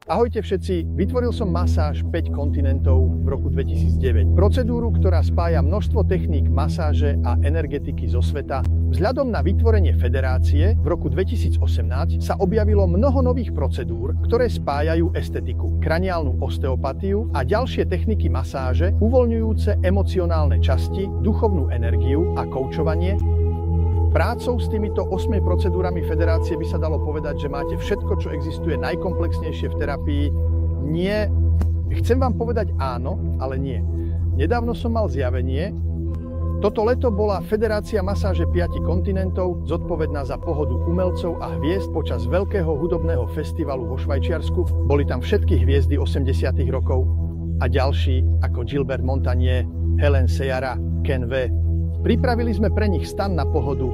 Ahojte všetci, vytvoril som masáž 5 kontinentov v roku 2009. Procedúru, ktorá spája množstvo techník masáže a energetiky zo sveta. Vzhľadom na vytvorenie federácie v roku 2018 sa objavilo mnoho nových procedúr, ktoré spájajú estetiku, kraniálnu osteopatiu a ďalšie techniky masáže, uvoľňujúce emocionálne časti, duchovnú energiu a koučovanie. Prácou s týmito 8 procedúrami federácie by sa dalo povedať, že máte všetko, čo existuje najkomplexnejšie v terapii. Nie, chcem vám povedať áno, ale nie. Nedávno som mal zjavenie. Toto leto bola federácia masáže 5 kontinentov zodpovedná za pohodu umelcov a hviezd počas veľkého hudobného festivalu vo Švajčiarsku. Boli tam všetky hviezdy 80. rokov a ďalší ako Gilbert Montagnier, Helen Seyara, Ken V. Pripravili sme pre nich stan na pohodu,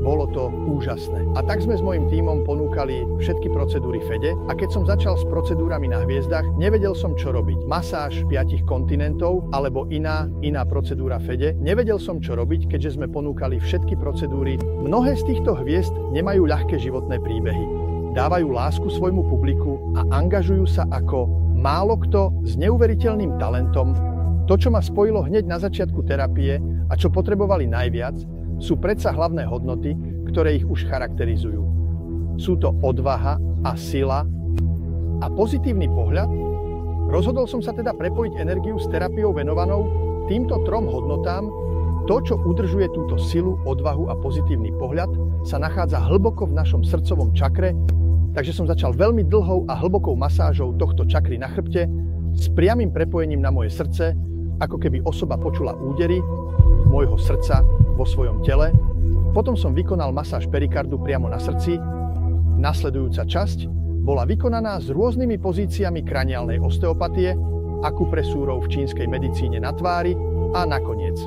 bolo to úžasné. A tak sme s mojím tímom ponúkali všetky procedúry Fede a keď som začal s procedúrami na hviezdach, nevedel som čo robiť. Masáž 5 kontinentov alebo iná procedúra Fede. Nevedel som čo robiť, keďže sme ponúkali všetky procedúry. Mnohé z týchto hviezd nemajú ľahké životné príbehy. Dávajú lásku svojmu publiku a angažujú sa ako málo kto s neuveriteľným talentom. To, čo ma spojilo hneď na začiatku terapie a čo potrebovali najviac, sú predsa hlavné hodnoty, ktoré ich už charakterizujú. Sú to odvaha a sila a pozitívny pohľad. Rozhodol som sa teda prepojiť energiu s terapiou venovanou týmto 3 hodnotám. To, čo udržuje túto silu, odvahu a pozitívny pohľad, sa nachádza hlboko v našom srdcovom čakre, takže som začal veľmi dlhou a hlbokou masážou tohto čakry na chrbte s priamym prepojením na moje srdce, ako keby osoba počula údery môjho srdca vo svojom tele. Potom som vykonal masáž perikardu priamo na srdci. Nasledujúca časť bola vykonaná s rôznymi pozíciami kraniálnej osteopatie, akupresúrou v čínskej medicíne na tvári a nakoniec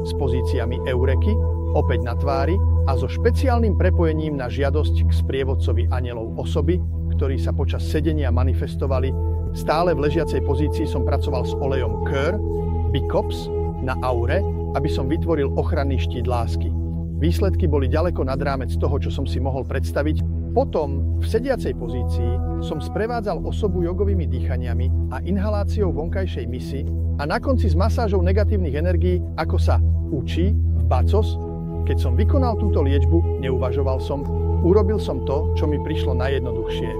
s pozíciami eureky, opäť na tvári a so špeciálnym prepojením na žiadosť k sprievodcovi anielov osoby, ktorí sa počas sedenia manifestovali. Stále v ležiacej pozícii som pracoval s olejom Cœur, Bicops na aure, aby som vytvoril ochranný štít lásky. Výsledky boli ďaleko nad rámec toho, čo som si mohol predstaviť. Potom v sediacej pozícii som sprevádzal osobu jogovými dýchaniami a inhaláciou vonkajšej misy a na konci s masážou negatívnych energií, ako sa učí v Bacos. Keď som vykonal túto liečbu, neuvažoval som, urobil som to, čo mi prišlo najjednoduchšie.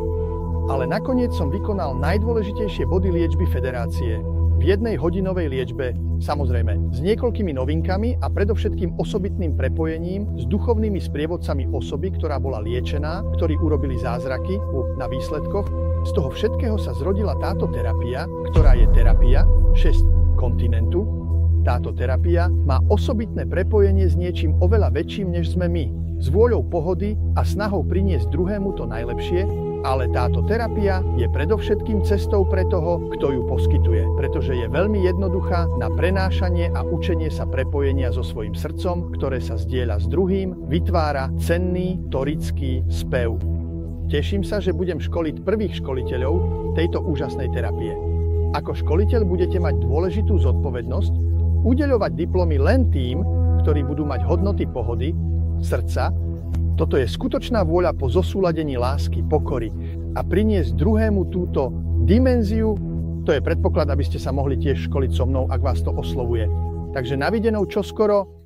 Ale nakoniec som vykonal najdôležitejšie body liečby federácie. V 1-hodinovej liečbe, samozrejme, s niekoľkými novinkami a predovšetkým osobitným prepojením s duchovnými sprievodcami osoby, ktorá bola liečená, ktorí urobili zázraky na výsledkoch. Z toho všetkého sa zrodila táto terapia, ktorá je terapia 6 kontinentu. Táto terapia má osobitné prepojenie s niečím oveľa väčším, než sme my. S vôľou pohody a snahou priniesť druhému to najlepšie, ale táto terapia je predovšetkým cestou pre toho, kto ju poskytuje, pretože je veľmi jednoduchá na prenášanie a učenie sa prepojenia so svojím srdcom, ktoré sa zdieľa s druhým, vytvára cenný torický spev. Teším sa, že budem školiť prvých školiteľov tejto úžasnej terapie. Ako školiteľ budete mať dôležitú zodpovednosť udeľovať diplomy len tým, ktorí budú mať hodnoty pohody, srdca. Toto je skutočná vôľa po zosúladení lásky, pokory a priniesť druhému túto dimenziu. To je predpoklad, aby ste sa mohli tiež školiť so mnou, ak vás to oslovuje. Takže navidenou čoskoro.